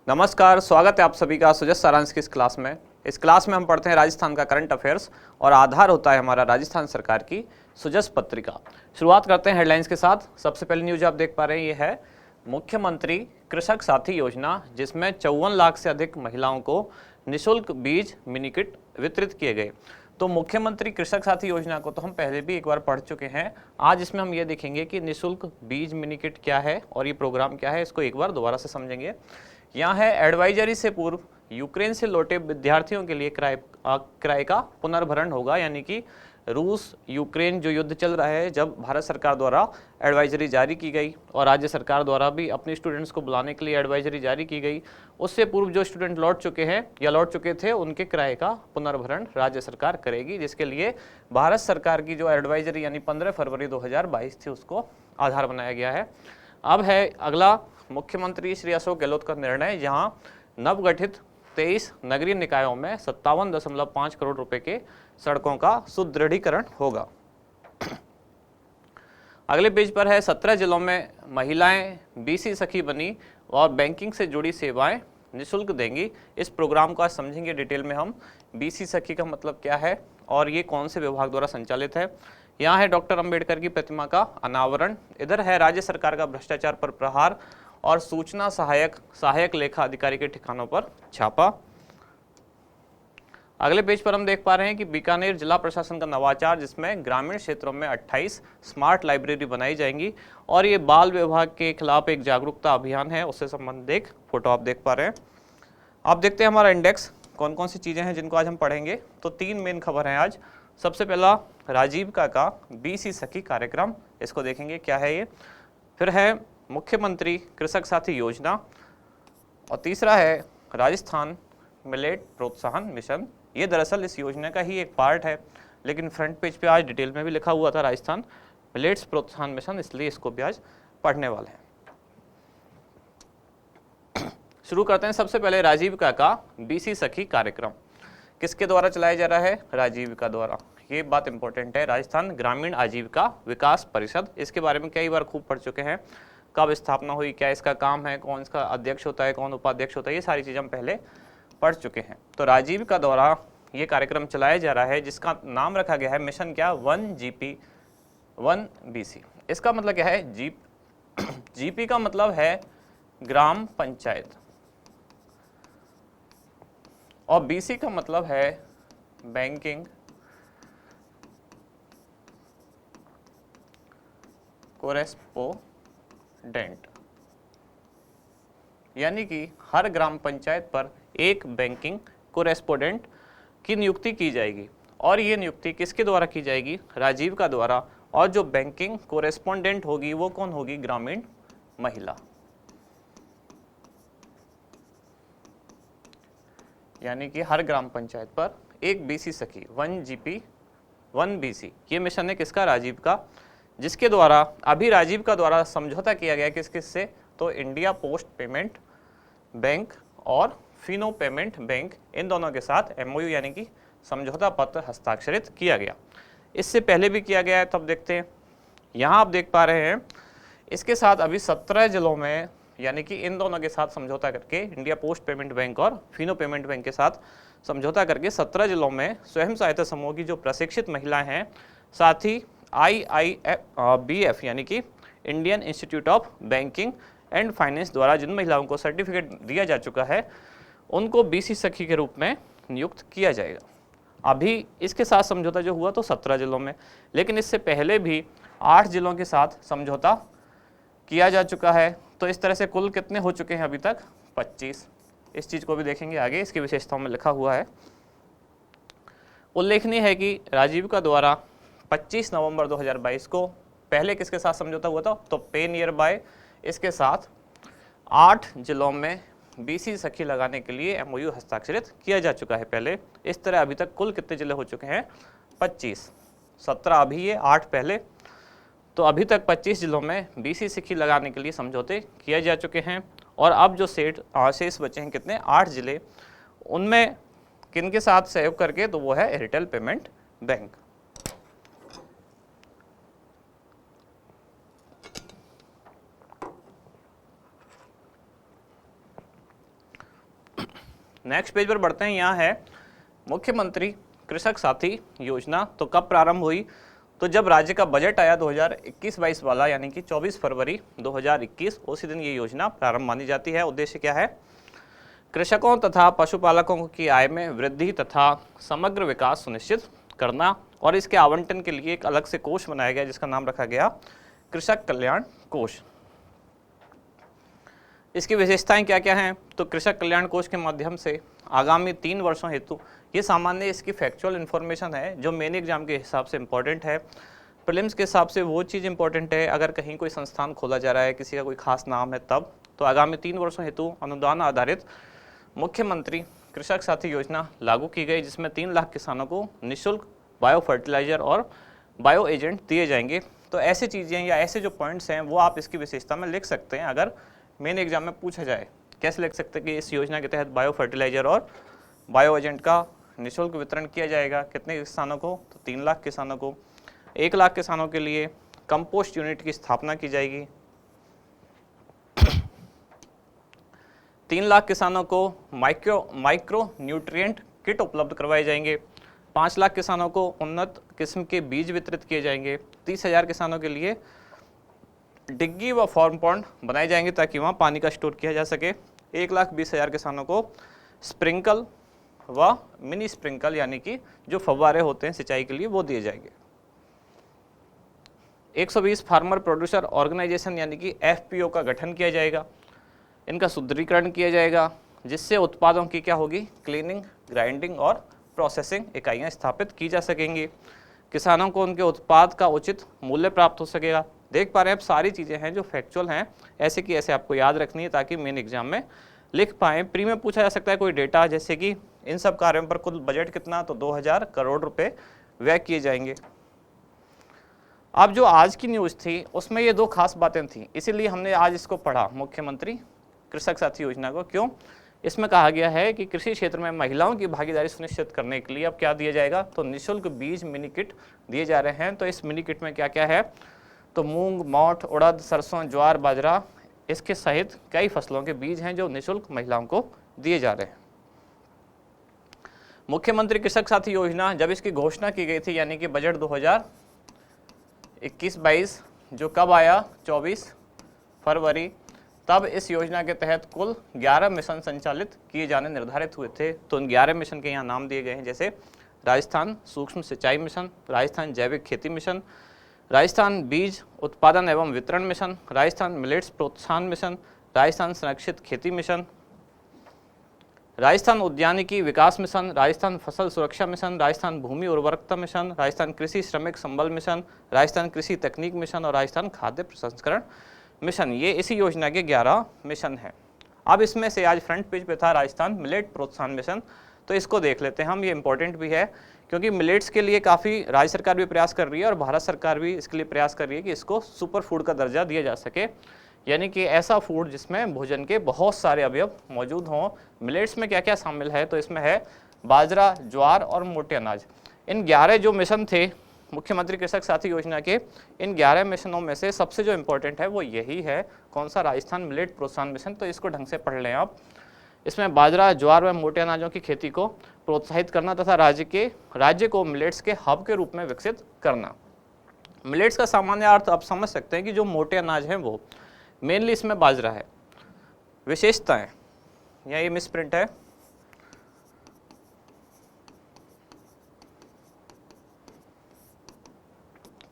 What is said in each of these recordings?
नमस्कार, स्वागत है आप सभी का सुजस सारांश की इस क्लास में। इस क्लास में हम पढ़ते हैं राजस्थान का करंट अफेयर्स और आधार होता है हमारा राजस्थान सरकार की सुजस पत्रिका। शुरुआत करते हैं हेडलाइंस के साथ। सबसे पहली न्यूज आप देख पा रहे हैं, ये है मुख्यमंत्री कृषक साथी योजना, जिसमें 54 लाख से अधिक महिलाओं को निःशुल्क बीज मिनी किट वितरित किए गए। तो मुख्यमंत्री कृषक साथी योजना को तो हम पहले भी एक बार पढ़ चुके हैं। आज इसमें हम ये देखेंगे कि निःशुल्क बीज मिनी किट क्या है और ये प्रोग्राम क्या है, इसको एक बार दोबारा से समझेंगे। यहाँ है एडवाइजरी से पूर्व यूक्रेन से लौटे विद्यार्थियों के लिए किराए का पुनर्भरण होगा, यानी कि रूस यूक्रेन जो युद्ध चल रहा है, जब भारत सरकार द्वारा एडवाइजरी जारी की गई और राज्य सरकार द्वारा भी अपने स्टूडेंट्स को बुलाने के लिए एडवाइजरी जारी की गई, उससे पूर्व जो स्टूडेंट लौट चुके हैं या लौट चुके थे, उनके किराए का पुनर्भरण राज्य सरकार करेगी, जिसके लिए भारत सरकार की जो एडवाइजरी यानी 15 फरवरी 2022 थी, उसको आधार बनाया गया है। अब है अगला मुख्यमंत्री श्री अशोक गहलोत का निर्णय, जहां नवगठित 23 नगरीय निकायों में 57.5 करोड़ रुपए के सड़कों का सुदृढ़ीकरण होगा। अगले पेज पर है 17 जिलों में महिलाएं बीसी सखी बनी और बैंकिंग से जुड़ी सेवाएं निःशुल्क देंगी। इस प्रोग्राम को आज समझेंगे डिटेल में हम। बीसी सखी का मतलब क्या है और ये कौन से विभाग द्वारा संचालित है। यहाँ है डॉक्टर अंबेडकर की प्रतिमा का अनावरण। इधर है राज्य सरकार का भ्रष्टाचार पर प्रहार और सूचना सहायक लेखा अधिकारी के ठिकानों पर छापा। अगले पेज पर हम देख पा रहे हैं कि बीकानेर जिला प्रशासन का नवाचार, जिसमें ग्रामीण क्षेत्रों में 28 स्मार्ट लाइब्रेरी बनाई जाएंगी और ये बाल विभाग के खिलाफ एक जागरूकता अभियान है, उससे संबंधित एक फोटो आप देख पा रहे हैं। आप देखते हैं हमारा इंडेक्स, कौन कौन सी चीज़ें हैं जिनको आज हम पढ़ेंगे। तो 3 मेन खबर हैं आज। सबसे पहला राजीविका का बीसी सखी कार्यक्रम, इसको देखेंगे क्या है ये। फिर है मुख्यमंत्री कृषक साथी योजना और तीसरा है राजस्थान मिलेट प्रोत्साहन मिशन। ये दरअसल इस योजना का ही एक पार्ट है, लेकिन फ्रंट पेज पे आज डिटेल में भी लिखा हुआ था राजस्थान मिलेट्स प्रोत्साहन मिशन, इसलिए इसको भी आज पढ़ने वाले हैं। शुरू करते हैं सबसे पहले राजीविका का बीसी सखी कार्यक्रम। किसके द्वारा चलाया जा रहा है? राजीविका द्वारा। ये बात इंपॉर्टेंट है। राजस्थान ग्रामीण आजीविका विकास परिषद, इसके बारे में कई बार खूब पढ़ चुके हैं। कब स्थापना हुई, क्या इसका काम है, कौन इसका अध्यक्ष होता है, कौन उपाध्यक्ष होता है, ये सारी चीज़ें हम पहले पढ़ चुके हैं। तो राजीविका द्वारा ये कार्यक्रम चलाया जा रहा है, जिसका नाम रखा गया है मिशन क्या? 1GP 1BC। इसका मतलब क्या है? जीपी का मतलब है ग्राम पंचायत और बीसी का मतलब है बैंकिंग कोरेस्पोंडेंट, यानी कि हर ग्राम पंचायत पर एक बैंकिंग कोरेस्पोंडेंट की नियुक्ति की जाएगी। और ये नियुक्ति किसके द्वारा की जाएगी? राजीविका द्वारा। और जो बैंकिंग कोरेस्पोंडेंट होगी वो कौन होगी? ग्रामीण महिला। यानी कि हर ग्राम पंचायत पर एक बीसी सखी, 1GP 1BC। ये मिशन है किसका? राजीविका, जिसके द्वारा अभी राजीविका द्वारा समझौता किया गया किस किस से? तो इंडिया पोस्ट पेमेंट बैंक और फिनो पेमेंट बैंक, इन दोनों के साथ MOU यानी कि समझौता पत्र हस्ताक्षरित किया गया। इससे पहले भी किया गया है, तब देखते हैं। यहाँ आप देख पा रहे हैं इसके साथ अभी 17 जिलों में, यानी कि इन दोनों के साथ समझौता करके, इंडिया पोस्ट पेमेंट बैंक और फिनो पेमेंट बैंक के साथ समझौता करके 17 जिलों में स्वयं सहायता समूह की जो प्रशिक्षित महिलाएं हैं, साथ ही IIBF यानी कि Indian institute of banking and finance द्वारा जिन महिलाओं को सर्टिफिकेट दिया जा चुका है, उनको बीसी सखी के रूप में नियुक्त किया जाएगा। अभी इसके साथ समझौता जो हुआ तो 17 जिलों में, लेकिन इससे पहले भी 8 जिलों के साथ समझौता किया जा चुका है। तो इस तरह से कुल कितने हो चुके हैं अभी तक? 25। इस चीज़ को भी देखेंगे आगे, इसकी विशेषताओं में लिखा हुआ है। उल्लेखनीय है कि राजीविका द्वारा 25 नवंबर 2022 को पहले किसके साथ समझौता हुआ था? तो पे नियर बाय, इसके साथ 8 जिलों में बीसी सखी लगाने के लिए MOU हस्ताक्षरित किया जा चुका है पहले। इस तरह अभी तक कुल कितने जिले हो चुके हैं? 25। 17 अभी है, 8 पहले। तो अभी तक 25 जिलों में बीसी सखी लगाने के लिए समझौते किए जा चुके हैं। और अब जो शेष बचे हैं कितने? 8 जिले, उनमें किन के साथ सहयोग करके? तो वो है Airtel payment bank. Next page पर बढ़ते हैं। यहाँ है मुख्यमंत्री कृषक साथी योजना। तो कब प्रारंभ हुई? तो जब राज्य का बजट आया 2021-22 वाला, यानी कि 24 फरवरी 2021, उसी दिन ये योजना प्रारंभ मानी जाती है। उद्देश्य क्या है? कृषकों तथा पशुपालकों की आय में वृद्धि तथा समग्र विकास सुनिश्चित करना, और इसके आवंटन के लिए एक अलग से कोष बनाया गया जिसका नाम रखा गया कृषक कल्याण कोष। इसकी विशेषताएं क्या क्या हैं? तो कृषक कल्याण कोष के माध्यम से आगामी 3 वर्षों हेतु, ये सामान्य इसकी फैक्चुअल इन्फॉर्मेशन है जो मेन एग्जाम के हिसाब से इंपॉर्टेंट है, प्रीलिम्स के हिसाब से वो चीज़ इंपॉर्टेंट है अगर कहीं कोई संस्थान खोला जा रहा है, किसी का कोई खास नाम है तब। तो आगामी 3 वर्षों हेतु अनुदान आधारित मुख्यमंत्री कृषक साथी योजना लागू की गई, जिसमें 3 लाख किसानों को निःशुल्क बायो फर्टिलाइजर और बायो एजेंट दिए जाएंगे। तो ऐसी चीज़ें या ऐसे जो पॉइंट्स हैं वो आप इसकी विशेषता में लिख सकते हैं अगर मेन एग्जाम में पूछा जाए। कैसे लिख सकते हैं कि इस योजना के तहत बायो फर्टिलाइजर और बायो एजेंट का निःशुल्क वितरण किया जाएगा। कितने किसानों को? तो 3 लाख किसानों को। 1 लाख किसानों के लिए कंपोस्ट यूनिट की स्थापना की जाएगी। 3 लाख किसानों को माइक्रो न्यूट्रिएंट किट उपलब्ध करवाए जाएंगे। 5 लाख किसानों को उन्नत किस्म के बीज वितरित किए जाएंगे। 30,000 किसानों के लिए डिग्गी व फॉर्म पॉन्ड बनाए जाएंगे ताकि वहाँ पानी का स्टोर किया जा सके। 1,20,000 किसानों को स्प्रिंकल व मिनी स्प्रिंकल यानी कि जो फव्वारे होते हैं सिंचाई के लिए वो दिए जाएंगे। 120 फार्मर प्रोड्यूसर ऑर्गेनाइजेशन यानी कि FPO का गठन किया जाएगा। इनका सुदृढ़ीकरण किया जाएगा जिससे उत्पादों की क्या होगी? क्लीनिंग, ग्राइंडिंग और प्रोसेसिंग इकाइयाँ स्थापित की जा सकेंगी। किसानों को उनके उत्पाद का उचित मूल्य प्राप्त हो सकेगा। देख पा रहे हैं आप, सारी चीज़ें हैं जो फैक्चुअल हैं, ऐसे की ऐसे आपको याद रखनी है ताकि मेन एग्जाम में लिख पाएँ। प्री में पूछा जा सकता है कोई डेटा, जैसे कि इन सब कार्यों पर कुल बजट कितना? तो 2000 करोड़ रुपए व्यय किए जाएंगे। अब जो आज की न्यूज़ थी उसमें ये 2 खास बातें थी, इसीलिए हमने आज इसको पढ़ा, मुख्यमंत्री कृषक साथी योजना को। क्यों? इसमें कहा गया है कि कृषि क्षेत्र में महिलाओं की भागीदारी सुनिश्चित करने के लिए अब क्या दिया जाएगा? तो निःशुल्क बीज मिनी किट दिए जा रहे हैं। तो इस मिनी किट में क्या क्या है? तो मूंग, मोठ, उड़द, सरसों, ज्वार, बाजरा, इसके सहित कई फसलों के बीज हैं जो निःशुल्क महिलाओं को दिए जा रहे हैं। मुख्यमंत्री कृषक साथी योजना जब इसकी घोषणा की गई थी, यानी कि बजट 2021-22 जो कब आया? 24 फरवरी, तब इस योजना के तहत कुल 11 मिशन संचालित किए जाने निर्धारित हुए थे। तो उन 11 मिशन के यहाँ नाम दिए गए हैं, जैसे राजस्थान सूक्ष्म सिंचाई मिशन, राजस्थान जैविक खेती मिशन, राजस्थान बीज उत्पादन एवं वितरण मिशन, राजस्थान मिलेट्स प्रोत्साहन मिशन, राजस्थान संरक्षित खेती मिशन, राजस्थान उद्यानिकी विकास मिशन, राजस्थान फसल सुरक्षा मिशन, राजस्थान भूमि उर्वरकता मिशन, राजस्थान कृषि श्रमिक संबल मिशन, राजस्थान कृषि तकनीक मिशन और राजस्थान खाद्य प्रसंस्करण मिशन। ये इसी योजना के 11 मिशन हैं। अब इसमें से आज फ्रंट पेज पे था राजस्थान मिलेट प्रोत्साहन मिशन, तो इसको देख लेते हैं हम। ये इंपॉर्टेंट भी है क्योंकि मिलेट्स के लिए काफ़ी राज्य सरकार भी प्रयास कर रही है और भारत सरकार भी इसके लिए प्रयास कर रही है कि इसको सुपर फूड का दर्जा दिया जा सके, यानी कि ऐसा फूड जिसमें भोजन के बहुत सारे अवयव मौजूद हों। मिलेट्स में क्या क्या शामिल है? तो इसमें है बाजरा, ज्वार और मोटे अनाज। इन 11 जो मिशन थे मुख्यमंत्री कृषक साथी योजना के, इन 11 मिशनों में से सबसे जो इम्पोर्टेंट है वो यही है। कौन सा? राजस्थान मिलेट प्रोत्साहन मिशन। तो इसको ढंग से पढ़ लें आप। इसमें बाजरा, ज्वार व मोटे अनाजों की खेती को प्रोत्साहित करना तथा राज्य को मिलेट्स के हब के रूप में विकसित करना। मिलेट्स का सामान्य अर्थ आप समझ सकते हैं कि जो मोटे अनाज हैं वो, मेनली इसमें बाजरा है। विशेषताएं, या ये मिस प्रिंट है,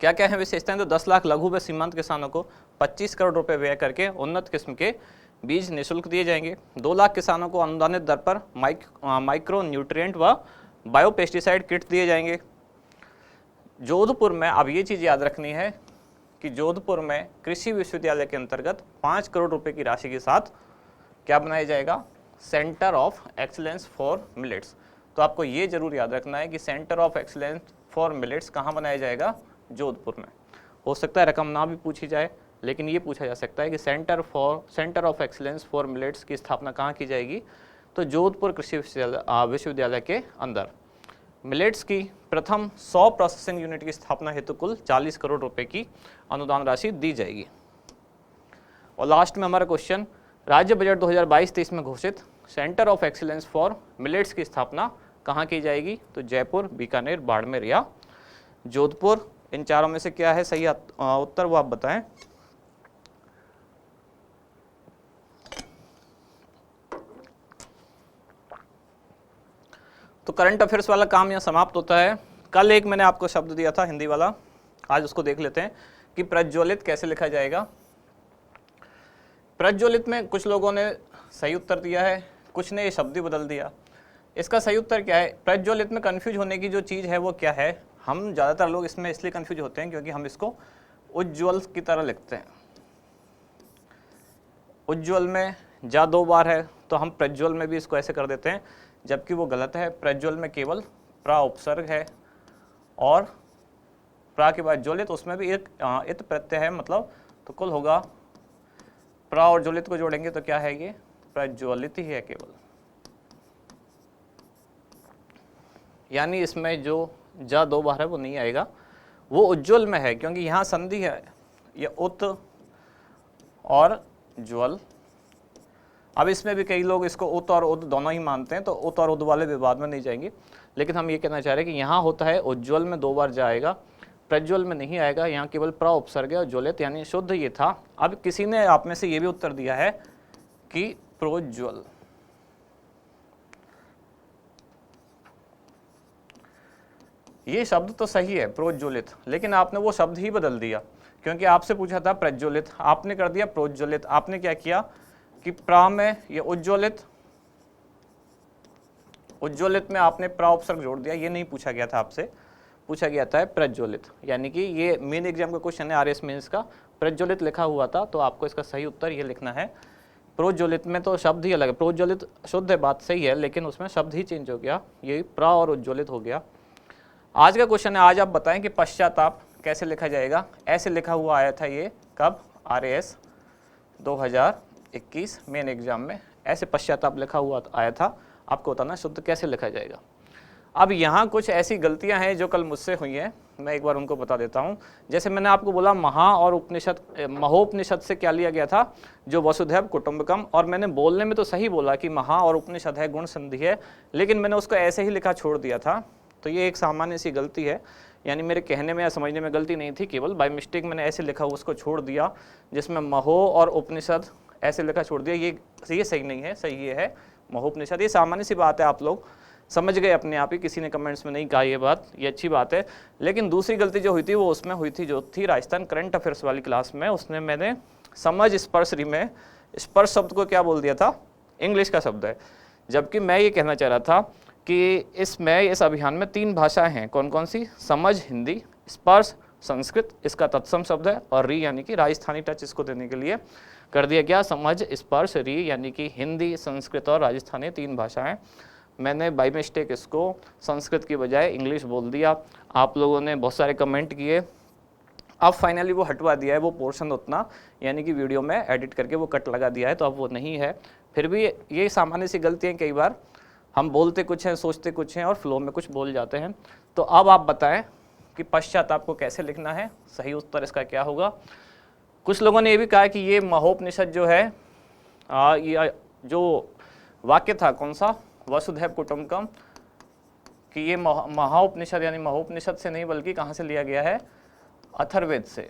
क्या क्या है विशेषताएं? तो 10 लाख लघु व सीमांत किसानों को 25 करोड़ रुपए व्यय करके उन्नत किस्म के बीज निःशुल्क दिए जाएंगे। 2 लाख किसानों को अनुदानित दर पर माइक्रो न्यूट्रिएंट व बायो पेस्टिसाइड किट दिए जाएंगे। जोधपुर में, अब ये चीज़ याद रखनी है कि जोधपुर में कृषि विश्वविद्यालय के अंतर्गत 5 करोड़ रुपए की राशि के साथ क्या बनाया जाएगा? Centre of excellence for millets. तो आपको ये जरूर याद रखना है कि centre of excellence for millets कहाँ बनाया जाएगा? जोधपुर में। हो सकता है रकम ना भी पूछी जाए, लेकिन ये पूछा जा सकता है कि centre of excellence for millets की स्थापना कहाँ की जाएगी? तो जोधपुर कृषि विश्वविद्यालय के अंदर। मिलेट्स की प्रथम 100 प्रोसेसिंग यूनिट की स्थापना हेतु कुल 40 करोड़ रुपए की अनुदान राशि दी जाएगी। और लास्ट में हमारा क्वेश्चन, राज्य बजट 2022-23 में घोषित centre of excellence for millets की स्थापना कहाँ की जाएगी? तो जयपुर, बीकानेर, बाड़मेर या जोधपुर। इन चारों में से क्या है सही उत्तर, वो आप बताएं। तो करंट अफेयर्स वाला काम यहाँ समाप्त होता है। कल एक मैंने आपको शब्द दिया था हिंदी वाला, आज उसको देख लेते हैं कि प्रज्वलित कैसे लिखा जाएगा। प्रज्वलित में कुछ लोगों ने सही उत्तर दिया है, कुछ ने ये शब्द ही बदल दिया। इसका सही उत्तर क्या है? प्रज्वलित में कंफ्यूज होने की जो चीज़ है वो क्या है? हम ज़्यादातर लोग इसमें इसलिए कंफ्यूज होते हैं क्योंकि हम इसको उज्ज्वल की तरह लिखते हैं। उज्ज्वल में जा 2 बार है तो हम प्रज्वल में भी इसको ऐसे कर देते हैं, जबकि वो गलत है। प्रज्वल में केवल प्रा उपसर्ग है और प्रा के बाद ज्वलित, उसमें भी एक इत प्रत्यय है, मतलब तो कुल होगा प्रा और ज्वलित को जोड़ेंगे तो क्या है? ये प्रज्वलित ही है केवल। यानी इसमें जो जा 2 बार है वो नहीं आएगा, वो उज्ज्वल में है क्योंकि यहाँ संधि है, ये उत और ज्वल। अब इसमें भी कई लोग इसको उत और उद दोनों ही मानते हैं, तो उत और उद वाले विवाद में नहीं जाएंगे, लेकिन हम ये कहना चाह रहे हैं कि यहाँ होता है उज्ज्वल में 2 बार जाएगा, प्रज्वल में नहीं आएगा। यहाँ केवल प्र उपसर्ग है और ज्वलित, यानी शुद्ध ये था। अब किसी ने आप में से ये भी उत्तर दिया है कि प्रोज्वल। ये शब्द तो सही है प्रोज्वलित, लेकिन आपने वो शब्द ही बदल दिया क्योंकि आपसे पूछा था प्रज्वलित, आपने कर दिया प्रोज्वलित। आपने क्या किया कि प्रा में ये उज्ज्वलित, उज्ज्वलित में आपने प्रा उपसर्ग जोड़ दिया। ये नहीं पूछा गया था आपसे, पूछा गया था प्रज्वलित। यानी कि ये मेन एग्जाम का क्वेश्चन है आरएस मेंस का, प्रज्वलित लिखा हुआ था, तो आपको इसका सही उत्तर ये लिखना है। प्रोज्वलित में तो शब्द ही अलग है, प्रोज्वलित शुद्ध है, बात सही है, लेकिन उसमें शब्द ही चेंज हो गया, ये प्रा और उज्ज्वलित हो गया। आज का क्वेश्चन है, आज आप बताएं कि पश्चाताप कैसे लिखा जाएगा। ऐसे लिखा हुआ आया था ये कब? आरएस 2021 मेन एग्जाम में ऐसे पश्चाताप लिखा हुआ आया था। आपको बताना शुद्ध कैसे लिखा जाएगा। अब यहाँ कुछ ऐसी गलतियाँ हैं जो कल मुझसे हुई हैं, मैं एक बार उनको बता देता हूँ। जैसे मैंने आपको बोला महा और उपनिषद, महोपनिषद से क्या लिया गया था? जो वसुधैव कुटुंबकम, और मैंने बोलने में तो सही बोला कि महा और उपनिषद है, गुण संधि है, लेकिन मैंने उसको ऐसे ही लिखा छोड़ दिया था। तो ये एक सामान्य सी गलती है, यानी मेरे कहने में या समझने में गलती नहीं थी, केवल बाय मिस्टेक मैंने ऐसे लिखा हुआ उसको छोड़ दिया, जिसमें महो और उपनिषद ऐसे लिखा छोड़ दिया। ये सही नहीं है, सही ये है महोपनिषद। ये सामान्य सी बात है, आप लोग समझ गए अपने आप ही, किसी ने कमेंट्स में नहीं कहा ये बात, ये अच्छी बात है। लेकिन दूसरी गलती जो हुई थी वो उसमें हुई थी, जो थी राजस्थान करंट अफेयर्स वाली क्लास में, उसने मैंने समझ स्पर्श री में स्पर्श शब्द को क्या बोल दिया था? इंग्लिश का शब्द है, जबकि मैं ये कहना चाह रहा था कि इस अभियान में 3 भाषाएं हैं। कौन कौन सी? समझ हिंदी, स्पर्श संस्कृत, इसका तत्सम शब्द है, और री यानी कि राजस्थानी टच इसको देने के लिए कर दिया गया समझ स्पर्श री, यानी कि हिंदी, संस्कृत और राजस्थानी 3 भाषाएं। मैंने बाई मिस्टेक इसको संस्कृत की बजाय इंग्लिश बोल दिया। आप लोगों ने बहुत सारे कमेंट किए, अब फाइनली वो हटवा दिया है वो पोर्शन उतना, यानी कि वीडियो में एडिट करके वो कट लगा दिया है, तो अब वो नहीं है। फिर भी ये सामान्य सी गलतियाँ, कई बार हम बोलते कुछ हैं, सोचते कुछ हैं और फ्लो में कुछ बोल जाते हैं। तो अब आप बताएं कि पश्चाताप को कैसे लिखना है, सही उत्तर इसका क्या होगा। कुछ लोगों ने ये भी कहा कि ये महोपनिषद जो है, ये जो वाक्य था कौन सा? वसुधैव कुटुंबकम, कि ये महाउपनिषद यानी महोपनिषद से नहीं बल्कि कहाँ से लिया गया है? अथर्ववेद से।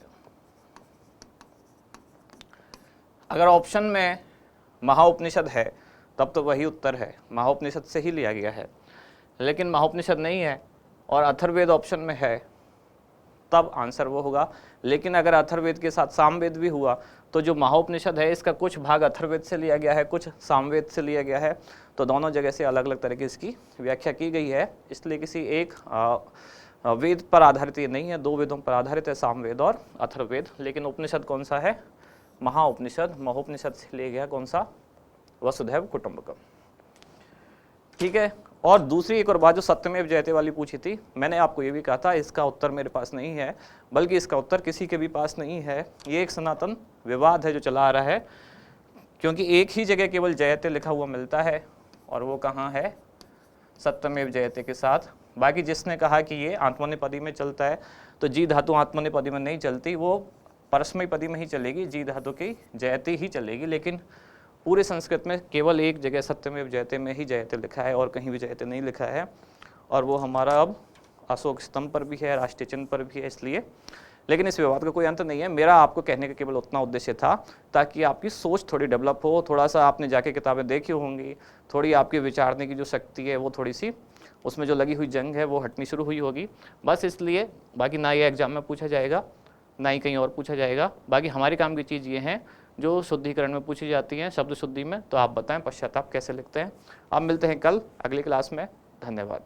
अगर ऑप्शन में महाउपनिषद है तब तो वही उत्तर है, महाउपनिषद से ही लिया गया है। लेकिन महाउपनिषद नहीं है और अथर्ववेद ऑप्शन में है, तब आंसर वो होगा। लेकिन अगर अथर्ववेद के साथ सामवेद भी हुआ तो जो महाउपनिषद है इसका कुछ भाग अथर्ववेद से लिया गया है, कुछ सामवेद से लिया गया है, तो दोनों जगह से अलग अलग तरह की इसकी व्याख्या की गई है। इसलिए किसी एक वेद पर आधारित ये नहीं है, 2 वेदों पर आधारित है, सामवेद और अथर्ववेद। लेकिन उपनिषद कौन सा है? महाउपनिषद। महोपनिषद से लिया गया कौन सा? वसुधैव कुटुंबकम। ठीक है। और दूसरी एक और बात जो सत्यमेव जयते वाली पूछी थी, मैंने आपको ये भी कहा था इसका उत्तर मेरे पास नहीं है, बल्कि इसका उत्तर किसी के भी पास नहीं है। ये एक सनातन विवाद है जो चला आ रहा है, क्योंकि एक ही जगह केवल जयते लिखा हुआ मिलता है, और वो कहाँ है? सत्यमेव जयते के साथ। बाकी जिसने कहा कि ये आत्मनेपदी में चलता है, तो जी धातु आत्मनेपदी में नहीं चलती, वो परस्मैपदी में ही चलेगी, जी धातु की जयते ही चलेगी। लेकिन पूरे संस्कृत में केवल एक जगह सत्यमेव जयते में ही जयते लिखा है और कहीं भी जयते नहीं लिखा है, और वो हमारा अब अशोक स्तंभ पर भी है, राष्ट्रीय चिन्ह पर भी है इसलिए। लेकिन इस विवाद का कोई अंत नहीं है। मेरा आपको कहने का केवल उतना उद्देश्य था ताकि आपकी सोच थोड़ी डेवलप हो, थोड़ा सा आपने जाके किताबें देखी होंगी, थोड़ी आपकी विचारने की जो शक्ति है वो थोड़ी सी उसमें जो लगी हुई जंग है वो हटनी शुरू हुई होगी, बस इसलिए। बाकी ना ये एग्जाम में पूछा जाएगा ना ही कहीं और पूछा जाएगा। बाकी हमारे काम की चीज़ ये है जो शुद्धिकरण में पूछी जाती हैं, शब्द शुद्धि में, तो आप बताएं पश्चाताप कैसे लिखते हैं। आप मिलते हैं कल अगली क्लास में। धन्यवाद।